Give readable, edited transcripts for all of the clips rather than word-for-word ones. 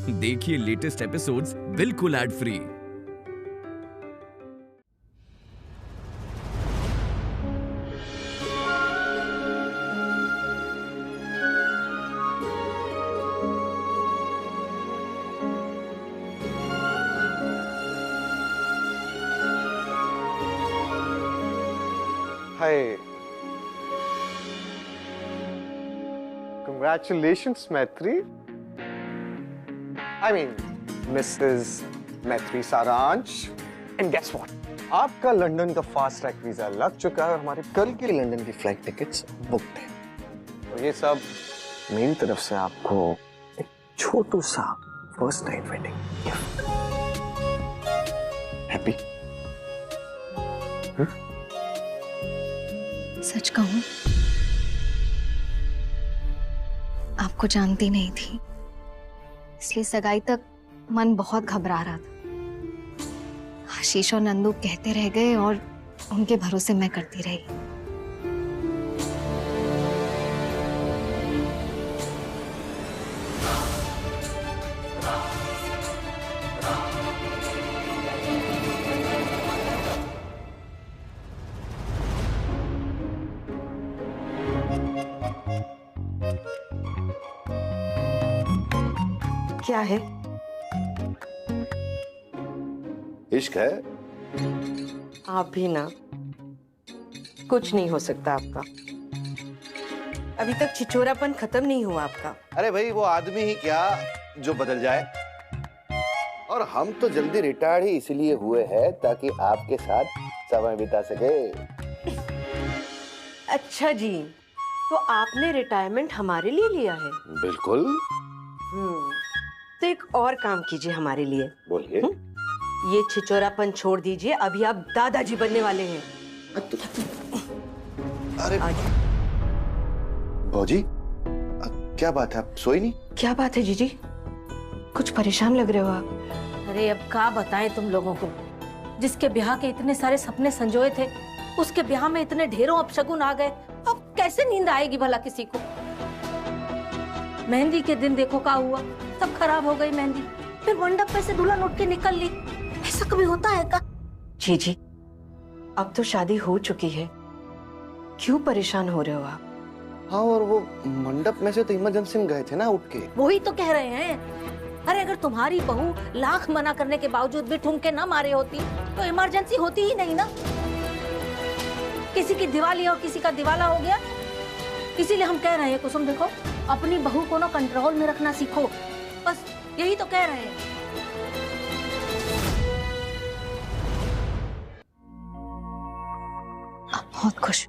देखिए latest episodes बिल्कुल ad free. Hi. Congratulations, Maitri. I mean, Mrs. Maitri Saransh. And guess what? आपका London का fast track visa लग चुका है और हमारे कल की लंदन की फ्लाइट टिकट्स बुक्ड हैं। और ये सब मेरी तरफ से आपको एक छोटू सा first night wedding gift. Happy? सच कहूं, आपको जानती नहीं थी, इसलिए सगाई तक मन बहुत घबरा रहा था। आशीष और नंदू कहते रह गए और उनके भरोसे मैं करती रही। क्या है? इश्क है। आप भी ना, कुछ नहीं हो सकता आपका। अभी तक छिछोरापन खत्म नहीं हुआ आपका। अरे भाई, वो आदमी ही क्या जो बदल जाए। और हम तो जल्दी रिटायर्ड ही इसलिए हुए हैं ताकि आपके साथ समय बिता सके। अच्छा जी, तो आपने रिटायरमेंट हमारे लिए लिया है? बिल्कुल। तो एक और काम कीजिए हमारे लिए। बोलिए। ये छिछोरापन छोड़ दीजिए, अभी आप दादाजी बनने वाले हैं। अरे भौजी, क्या बात है, आप सोई नहीं? क्या बात है जीजी, कुछ परेशान लग रहे हो आप? अरे अब क्या बताएं तुम लोगों को, जिसके ब्याह के इतने सारे सपने संजोए थे, उसके ब्याह में इतने ढेरों अपशगुन आ गए। अब कैसे नींद आएगी भला किसी को? मेहंदी के दिन देखो क्या हुआ, सब खराब हो गई मेहंदी। फिर मंडप पे से दुल्हन उठ के निकल ली। ऐसा कभी होता है क्या? जी, अब तो शादी हो चुकी है, क्यों परेशान हो रहे हो आप? हाँ, और वो मंडप में से तो इमरजेंसी में गए थे ना उठ के। वही तो कह रहे हैं। अरे अगर तुम्हारी बहू लाख मना करने के बावजूद भी ठुमके न मारे होती तो इमरजेंसी होती ही नहीं ना। किसी की दिवाली और किसी का दिवाला हो गया। इसीलिए हम कह रहे हैं कुसुम, देखो अपनी बहू को ना कंट्रोल में रखना सीखो, बस यही तो कह रहे हैं। आप बहुत खुश?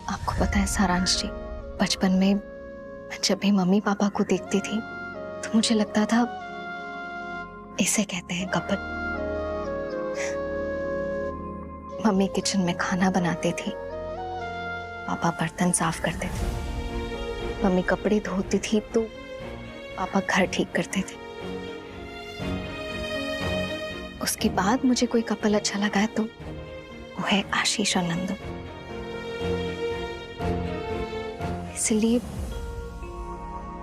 आपको पता है सारांश जी, बचपन में जब भी मम्मी पापा को देखती थी तो मुझे लगता था इसे कहते हैं कपल। मम्मी किचन में खाना बनाती थी, पापा बर्तन साफ करते थे, मम्मी कपड़े धोती थी तो पापा घर ठीक करते थे। उसके बाद मुझे कोई कपल अच्छा लगा तो वो है आशीष और नंदू। इसलिए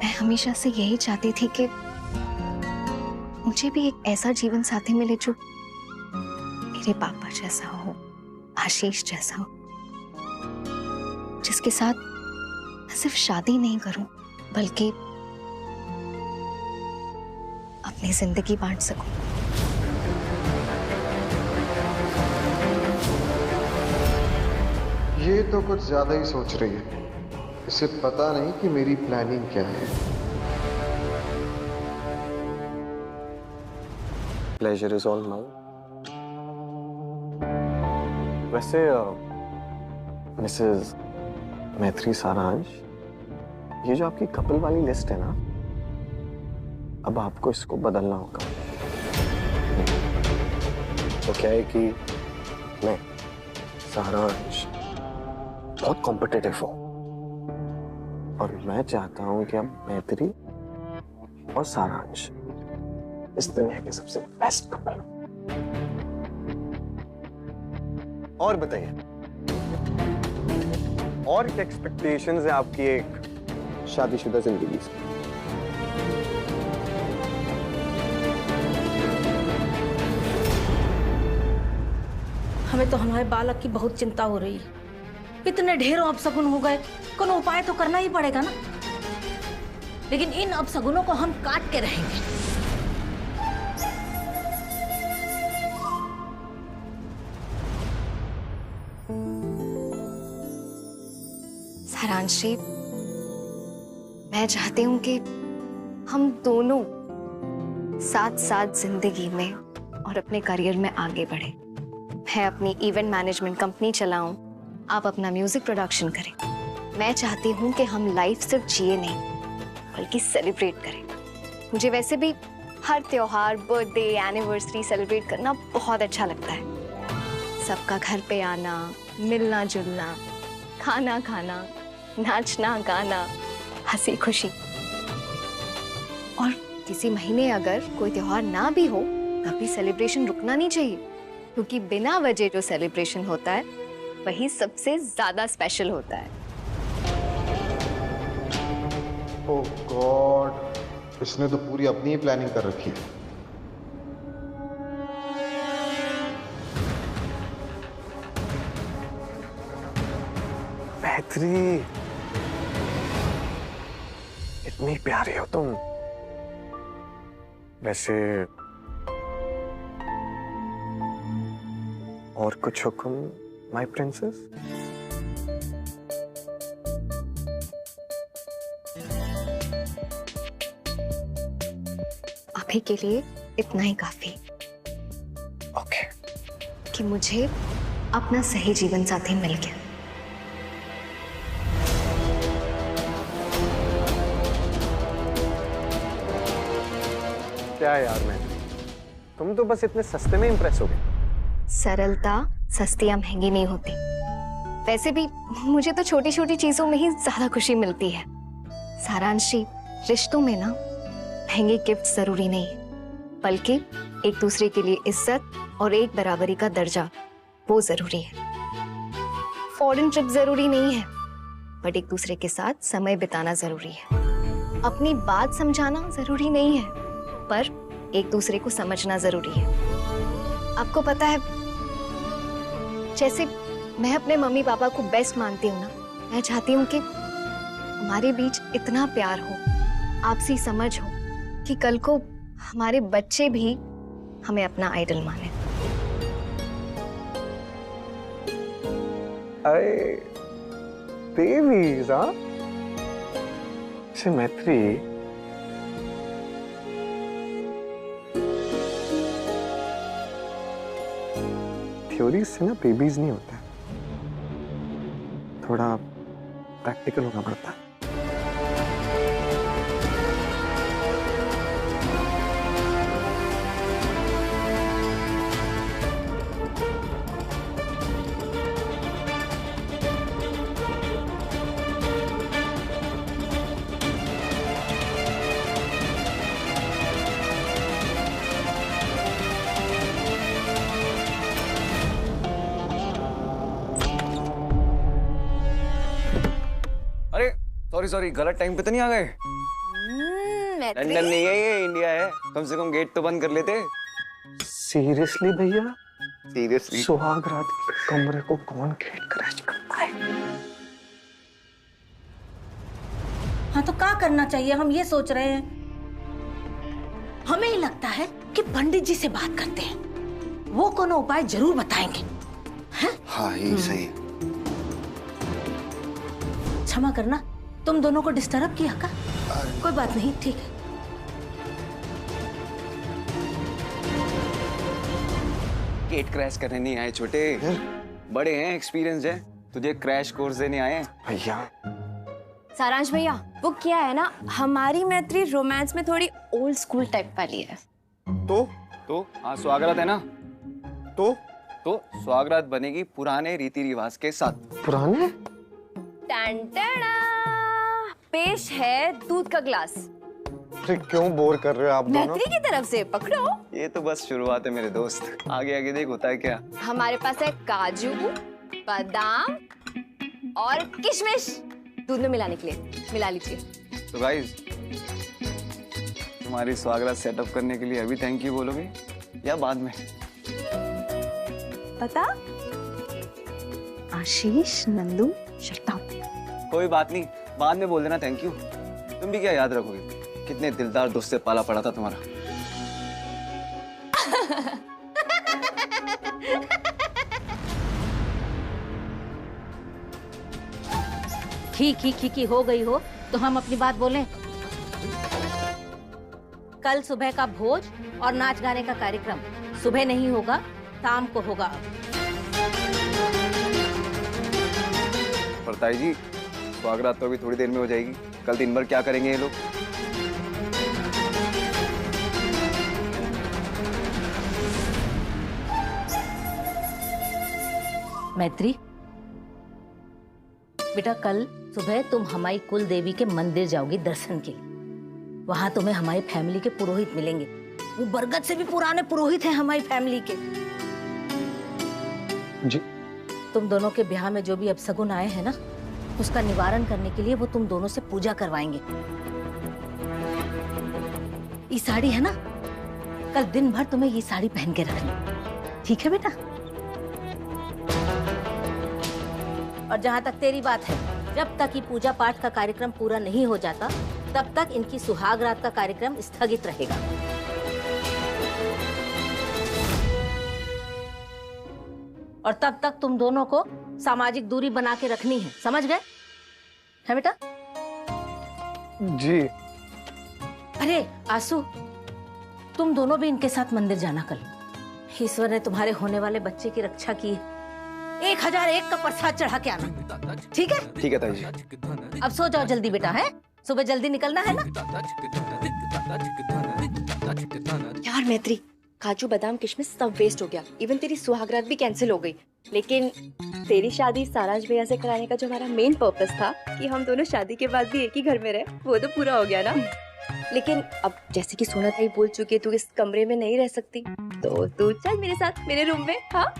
मैं हमेशा से यही चाहती थी कि मुझे भी एक ऐसा जीवन साथी मिले जो मेरे पापा जैसा हो, आशीष जैसा हो, जिसके साथ मैं सिर्फ शादी नहीं करूं बल्कि अपनी जिंदगी बांट सकूं। ये तो कुछ ज्यादा ही सोच रही है। इसे पता नहीं कि मेरी प्लानिंग क्या है। Pleasure is all mine. वैसे मिसेस मैत्री सारांश, ये जो आपकी कपल वाली लिस्ट है ना, अब आपको इसको बदलना होगा। तो क्या है कि मैं सारांश बहुत कॉम्पिटिटिव हूं और मैं चाहता हूं कि अब मैत्री और सारांश इस दुनिया के सबसे बेस्ट कपल हो। और बताइए, और क्या एक्सपेक्टेशंस है आपकी एक शादीशुदा जिंदगी से। हमें तो हमारे बालक की बहुत चिंता हो रही है। इतने ढेरों अपशगुन हो गए, कोनो उपाय तो करना ही पड़ेगा ना। लेकिन इन अपशगुनों को हम काट के रहेंगे। सारांशी, मैं चाहती हूँ कि हम दोनों साथ साथ जिंदगी में और अपने करियर में आगे बढ़े। मैं अपनी इवेंट मैनेजमेंट कंपनी चलाऊं, आप अपना म्यूजिक प्रोडक्शन करें। मैं चाहती हूँ कि हम लाइफ सिर्फ जिए नहीं बल्कि सेलिब्रेट करें। मुझे वैसे भी हर त्योहार, बर्थडे, एनिवर्सरी सेलिब्रेट करना बहुत अच्छा लगता है। सबका घर पे आना, मिलना जुलना, खाना खाना, नाचना गाना, हंसी खुशी। और किसी महीने अगर कोई त्योहार ना भी हो तब भी सेलिब्रेशन रुकना नहीं चाहिए, क्योंकि बिना वजह जो सेलिब्रेशन होता है वही सबसे ज्यादा स्पेशल होता है। ओह गॉड, इसने तो पूरी अपनी ही प्लानिंग कर रखी है। मैत्री, इतनी प्यारी हो तुम। वैसे और कुछ हुक्म माय प्रिंसेस? अभी के लिए इतना ही काफी। ओके। कि मुझे अपना सही जीवन साथी मिल गया। क्या यार मैत्री, तुम तो बस इतने सस्ते में इंप्रेस हो गए। सरलता सस्ती या महंगी नहीं होती। वैसे भी मुझे तो छोटी छोटी चीजों में ही ज्यादा खुशी मिलती है। सारांशी, रिश्तों में ना महंगे गिफ्ट जरूरी नहीं है, बल्कि एक दूसरे के लिए इज्जत और एक बराबरी का दर्जा, वो जरूरी है। फॉरेन ट्रिप जरूरी नहीं है, बट एक दूसरे के साथ समय बिताना जरूरी है। अपनी बात समझाना जरूरी नहीं है, पर एक दूसरे को समझना जरूरी है। आपको पता है, जैसे मैं अपने मम्मी पापा को बेस्ट मानती हूँ ना, मैं चाहती हूँ कि हमारे बीच इतना प्यार हो, आपसी समझ हो, कि कल को हमारे बच्चे भी हमें अपना आइडल माने। अरे बेबीज, हाँ? मैत्री, थ्योरी से ना बेबीज नहीं होता है, थोड़ा प्रैक्टिकल होना पड़ता है। अरे सॉरी गलत टाइम पे तो नहीं आ गए? लंदन नहीं है ये, इंडिया है। कम से कम गेट तो बंद कर लेते। सीरियसली भैया? सीरियसली? सुहाग रात के कमरे को कौन गेट क्रैश करता है? हाँ तो क्या करना चाहिए, हम ये सोच रहे हैं। हमें ही लगता है कि पंडित जी से बात करते हैं, वो कोनो उपाय जरूर बताएंगे। हैं? हाँ ये सही है। क्षमा करना, तुम दोनों को डिस्टर्ब किया का? कोई बात नहीं, ठीक है। गेट क्रैश करने नहीं आए छोटे, बड़े हैं, एक्सपीरियंस है। तुझे क्रैश कोर्स देने आए हैं भैया। सारांश भैया, वो क्या है ना, हमारी मैत्री रोमांस में थोड़ी ओल्ड स्कूल टाइप वाली है। तो हाँ, स्वागत है ना? तो स्वागत बनेगी पुराने रीति रिवाज के साथ। पुराने? टंटना, पेश है दूध का ग्लास। अरे क्यों बोर कर रहे हो आप दोनों? मैत्री की तरफ से पकड़ो। ये तो बस शुरुआत है मेरे दोस्त, आगे आगे देख होता है क्या। हमारे पास है काजू, बादाम और किशमिश, दूध में मिलाने के लिए। मिला लीजिए। तो गाइस, तुम्हारी स्वागत सेटअप करने के लिए अभी थैंक यू बोलोगे या बाद में? पता? आशीष, नंदू, शट अप। कोई बात नहीं, बाद में बोल देना थैंक यू। तुम भी क्या याद रखोगे, कितने दिलदार दोस्त से पाला पड़ा था तुम्हारा। खी हो गई हो तो हम अपनी बात बोलें। कल सुबह का भोज और नाच गाने का कार्यक्रम सुबह नहीं होगा, शाम को होगा। परताई जी, स्वागत तो अभी थोड़ी देर में हो जाएगी। कल दिन भर क्या करेंगे ये लोग? मैत्री, बेटा कल सुबह तुम हमारी कुल देवी के मंदिर जाओगी दर्शन के लिए। वहां तुम्हें हमारी फैमिली के पुरोहित मिलेंगे। वो बरगद से भी पुराने पुरोहित हैं हमारी फैमिली के। जी। तुम दोनों के ब्याह में जो भी अपशगुन आए हैं ना, उसका निवारण करने के लिए वो तुम दोनों से पूजा करवाएंगे। ये साड़ी है ना, कल दिन भर तुम्हें ये साड़ी पहन के रखनी, ठीक है बेटा? और जहां तक तेरी बात है, जब तक ये पूजा पाठ का कार्यक्रम पूरा नहीं हो जाता, तब तक इनकी सुहाग रात का कार्यक्रम स्थगित रहेगा। और तब तक तुम दोनों को सामाजिक दूरी बना के रखनी है, समझ गए? है बेटा? जी। अरे आसू, तुम दोनों भी इनके साथ मंदिर जाना कल। ईश्वर ने तुम्हारे होने वाले बच्चे की रक्षा की। 1001 का प्रसाद चढ़ा के आना, ठीक है? ठीक है ताई जी। अब सो जाओ जल्दी बेटा, है? सुबह जल्दी निकलना है ना? यार मैत्री, काजू बादाम किशमिश सब वेस्ट हो गया। इवन तेरी सुहागरात भी कैंसिल हो गई। लेकिन तेरी शादी सारांश भैया से कराने का जो हमारा मेन पर्पस था कि हम दोनों शादी के बाद भी एक ही घर में रहे, वो तो पूरा हो गया ना। लेकिन अब जैसे कि सोना ताई बोल चुकी है, तू इस कमरे में नहीं रह सकती, तो तू चल मेरे साथ मेरे रूम में। हाँ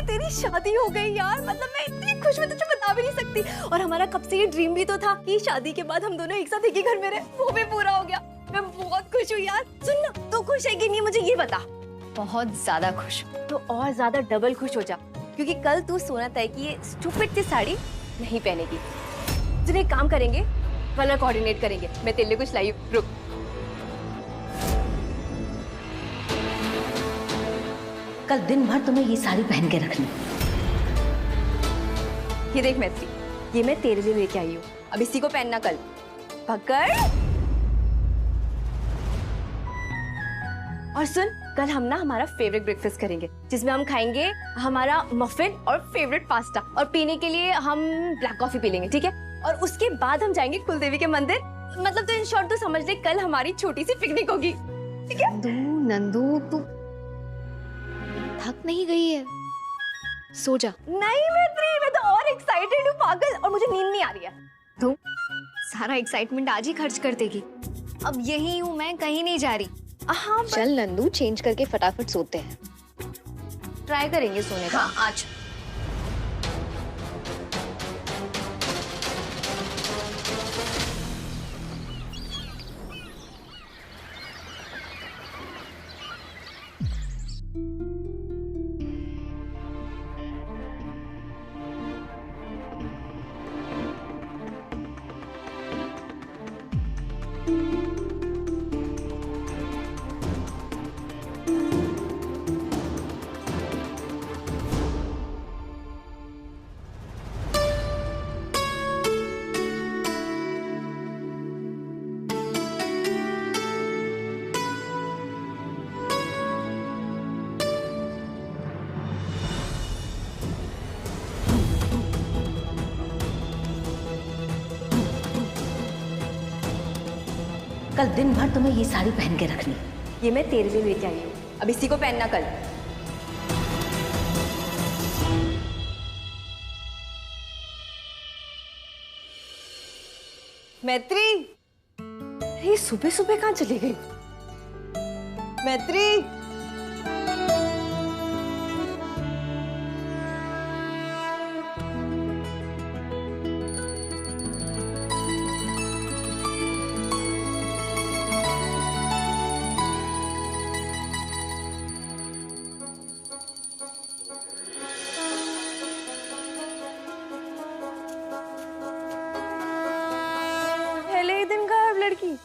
तेरी शादी हो गई यार। मतलब मैं इतनी खुश, मैं तुझे बता भी नहीं सकती। और हमारा कब से ये ड्रीम भी तो था कि शादी के बाद हम दोनों एक साथ एक ही घर में रहे, वो भी पूरा हो गया। मैं बहुत खुश हूँ यार। सुन ना, तू खुश है कि नहीं मुझे ये बता। बहुत ज्यादा खुश। तो और ज्यादा डबल खुश हो जा, क्योंकि कल तू सोना ताई की ये स्टूपिड सी साड़ी नहीं पहनेगी। जिन्हें काम करेंगे, कलर कोऑर्डिनेट करेंगे। मैं तेरे लिए कुछ लाई हूँ, रुक। कल दिन भर तुम्हें ये साड़ी पहन के रखनी। ये देख मैत्री, ये मैं तेरे लिए लेके आई हूँ। अब इसी को पहनना कल। पकड़। और सुन, कल हम ना हमारा फेवरेट ब्रेकफास्ट करेंगे, जिसमें हम खाएंगे हमारा मफिन और फेवरेट पास्ता, और पीने के लिए हम ब्लैक कॉफी पी लेंगे, ठीक है? और उसके बाद हम जाएंगे कुलदेवी के मंदिर। मतलब तो इन शॉर्ट तो समझ ले, कल हमारी छोटी सी पिकनिक होगी, ठीक है? नंदू, तू थक नहीं गई है? सो जा। नहीं मैत्री, मैं तो और एक्साइटेड हूँ पागल, और मुझे नींद नहीं आ रही है। तू सारा एक्साइटमेंट आज ही खर्च कर देगी। अब यही हूँ मैं, कहीं नहीं जा रही। हाँ चल नंदू, चेंज करके फटाफट सोते हैं। ट्राई करेंगे सोने का। हाँ आज। कल दिन भर तुम्हें ये साड़ी पहन के रखनी, ये मैं तेरे लिए लेके आई हूँ, अब इसी को पहनना कल। मैत्री, ये सुबह सुबह कहाँ चली गई? मैत्री, पहले ही दिन गायब लड़की।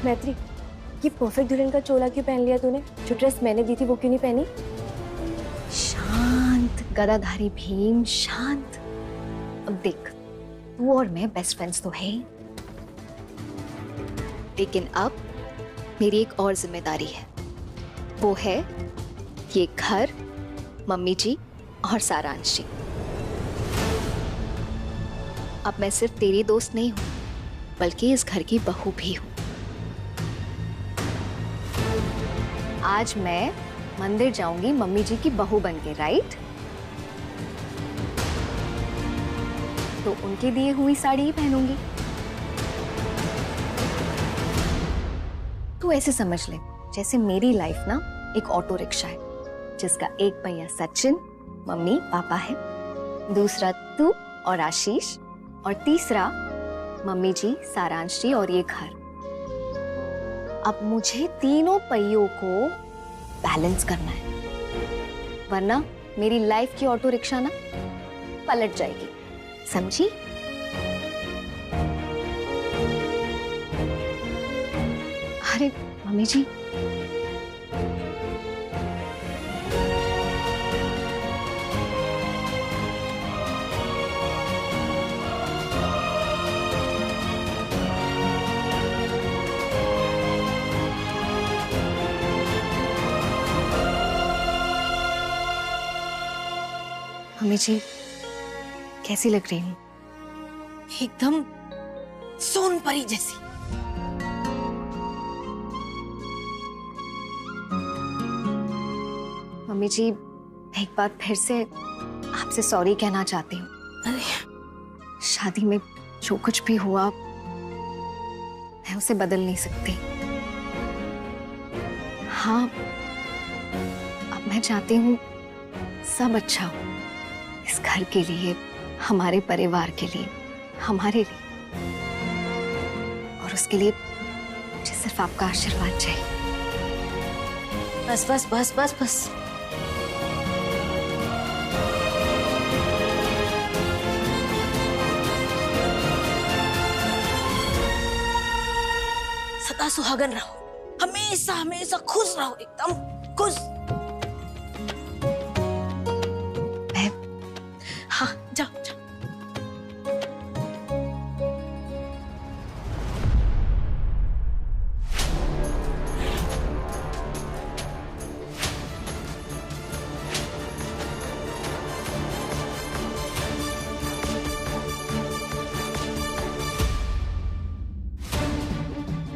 मैत्री, ये परफेक्ट दुल्हन का चोला क्यों पहन लिया तूने? जो ड्रेस मैंने दी थी वो क्यों नहीं पहनी? शांत गदाधारी भीम, शांत। अब देख, तू और मैं बेस्ट फ्रेंड्स तो है ही, लेकिन अब मेरी एक और जिम्मेदारी है। वो है ये घर, मम्मी जी और सारांश जी। अब मैं सिर्फ तेरी दोस्त नहीं हूं, बल्कि इस घर की बहू भी हूं। आज मैं मंदिर जाऊंगी मम्मी जी की बहू बनके, राइट? तो उनके दिए हुई साड़ी ही पहनूंगी। तू ऐसे समझ ले जैसे मेरी लाइफ ना एक ऑटो रिक्शा है, जिसका एक पहिया सचिन मम्मी पापा है, दूसरा तू और आशीष, और तीसरा मम्मी जी, सारांश जी और ये घर। अब मुझे तीनों पहियों को बैलेंस करना है, वरना मेरी लाइफ की ऑटो रिक्शा ना पलट जाएगी, समझी? अरे मम्मी जी, मम्मी जी कैसी लग रही हूँ? एकदम सोन परी जैसी। मम्मी जी, एक बार फिर से आपसे सॉरी कहना चाहती हूँ। अरे शादी में जो कुछ भी हुआ मैं उसे बदल नहीं सकती। हाँ, अब मैं चाहती हूँ सब अच्छा हो, इस घर के लिए, हमारे परिवार के लिए, हमारे लिए, और उसके लिए मुझे सिर्फ आपका आशीर्वाद चाहिए। बस बस बस बस बस। सदा सुहागन रहो, हमेशा हमेशा खुश रहो, एकदम खुश। हाँ, जाओ जाओ।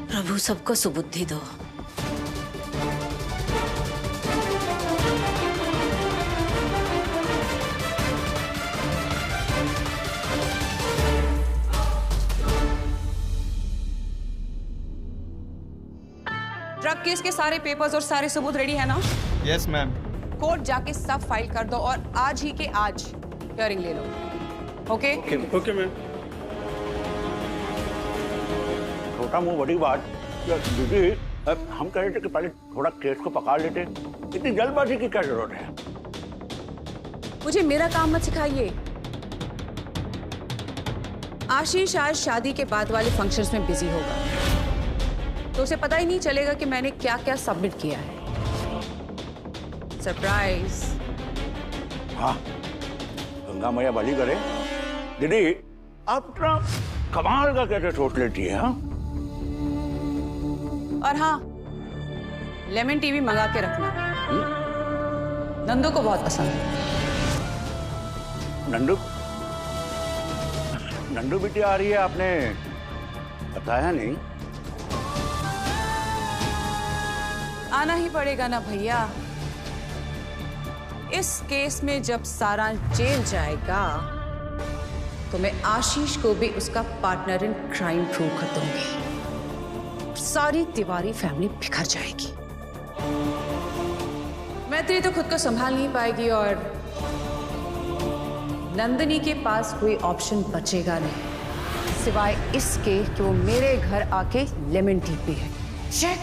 प्रभु सबको सुबुद्धि दो। ड्रग केस के सारे पेपर्स और सारे सबूत रेडी है ना? Yes ma'am. कोर्ट जाके सब फाइल कर दो और आज ही के आज हियरिंग ले लो। ओके? Okay ma'am. छोटा मुंह बड़ी बात। दीदी, हम कह रहे थे कि पहले थोड़ा केस को पका लेते, इतनी जल्दबाजी की क्या जरूरत है? मुझे मेरा काम मत सिखाइए। आशीष आज शादी के बाद वाले फंक्शंस में बिजी होगा, तो उसे पता ही नहीं चलेगा कि मैंने क्या क्या सबमिट किया है। सरप्राइज। हाँ, गंगा मैया भली करे। दीदी, आप ना कमाल का कैसे सोच लेती है? हाँ? और हाँ, लेमन टी भी मंगा के रखना, नंदू को बहुत पसंद है। नंदू बेटी आ रही है, आपने बताया नहीं? आना ही पड़ेगा ना भैया। इस केस में जब सारांश जेल जाएगा तो मैं आशीष को भी उसका पार्टनर इन क्राइम प्रूव कर दूंगी। सारी तिवारी फैमिली बिखर जाएगी। मैत्री तो खुद को संभाल नहीं पाएगी और नंदिनी के पास कोई ऑप्शन बचेगा नहीं सिवाय इसके कि वो मेरे घर आके लेमन टी पी है। चेक।